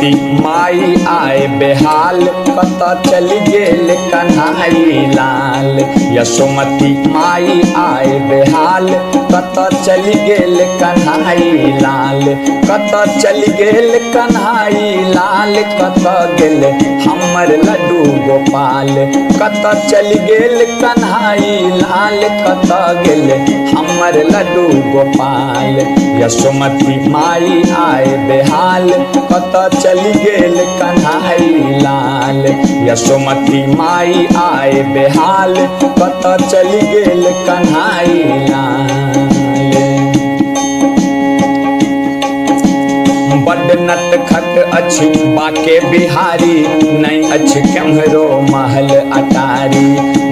यशोमती माई आए बेहाल, कत चली गेल कन्हाई लाल। यशोमती माई आए बेहाल, कत चली गेल कन्हाई लाल। कत चली गेल कन्हाई लाल, कत गेल हमर लड्डू गोपाल। कत चली गेल कन्हाई लाल, कत गेल हमर लड्डू गोपाल। यशोमती माई आए बेहाल, कत चली गेल कन्हाई लाल। यशोमती माई आए बेहाल, कत चली गेल कन्हाई लाल। बड नटखट अछि बाके बिहारी, नहीं अछि केम्हरो महल अटारी।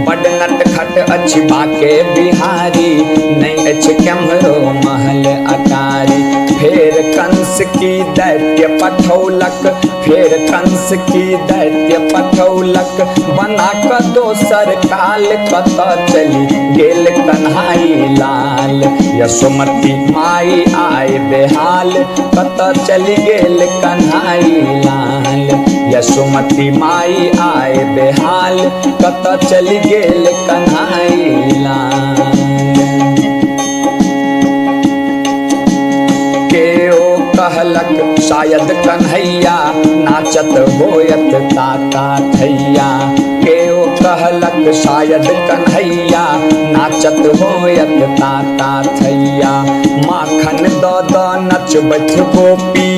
बड नटखट अछि बाके बिहारी, नहीं अछि केम्हरो महल अटारी। फेर कंस की दैत्य पठौलक, फेर कंस की दैत्य पठौलक, बना क दोसर काल। कत चली गेल कन्हाई लाल। यशोमती माई आए बेहाल, कत चली गेल कन्हाई लाल। यशोमती माई आए बेहाल, कत चली गेल कन्हाई लाल। केओ कहलक शायद कन्हैया, नाचत होयत ताता थैया। केओ कहलक शायद कन्हैया, नाचत होयत ताता थैया। माखन द नचबैत गोपी,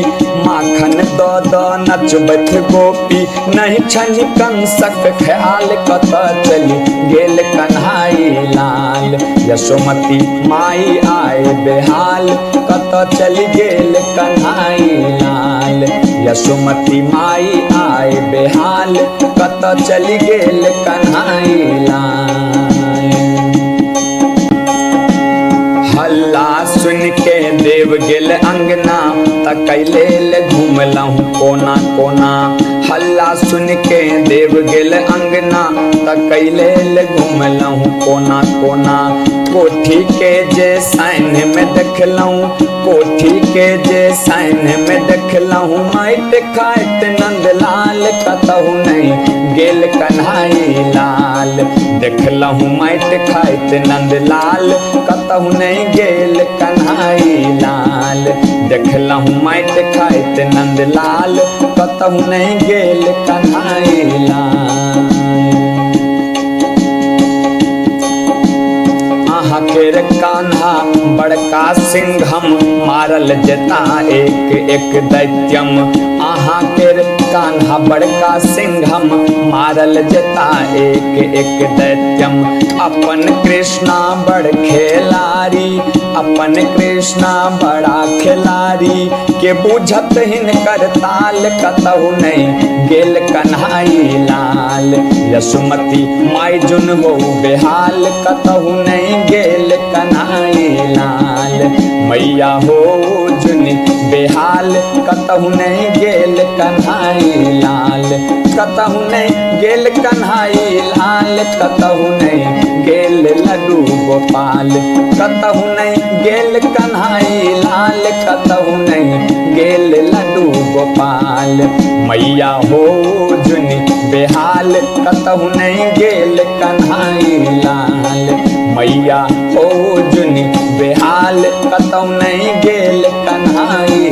माखन द नचबैत गोपी, नहीं छनि कंसक ख्याल। कत चली गेल कन्हाई लाल। यशोमती माई आए बेहाल, कत चली गेल कन्हाई लाल। यशोमती माई आए बेहाल, कत चली गेल कन्हाई लाल। हल्ला सुन के देव गेल अंगना, तकै लेल घुमलहुँ कोना कोना। हल्ला सुन के देव गेल अंगना, तकै लेल घुमलहुँ कोना कोना। कोठी के जे साइन में देखलहुँ, कोठी के जे साइन में देखलहुँ, माटि खाइत नंदलाल। कतहु नहीं गेल कन्हाई लाल। देखलहुँ माटि खाइत नंदलाल, कतहु नहीं गेल कन्हाई लाल। देखलहुँ माटि खाइत नंदलाल, कतहु नहीं गेल कन्हाई लाल। अहाँ केर कान्हा बड़का सिंघम, मारल जेता एक एक दैत्यम। अहाँ केर कान्हा बड़का सिंघम, मारल जेता एक एक दैत्यम। अपन कृष्णा बड़ खेलारी, अपन कृष्णा बड़ा खिलाड़ी, के बुझत हिनकर ताल। कतहु नहीं गेल कन्हाई लाल। यशोमती माई जुन हो बेहाल, कतहु नहीं गेल कन्हाई लाल। मैया हो जुन बेहाल, कतहु नहीं गेल कन्हाई लाल। कतहु नहीं गेल कन्हाई लाल, कतहु नहीं गेल लड्डू गोपाल। कतहु नहीं गेल कन्हाई लाल, कतहु नहीं गेल लड्डू गोपाल। मैया हो जुन बेहाल, कतहु नहीं गेल कन्हाई लाल। मैया हो जुन बेहाल, कतहु नहीं गेल कन्हाई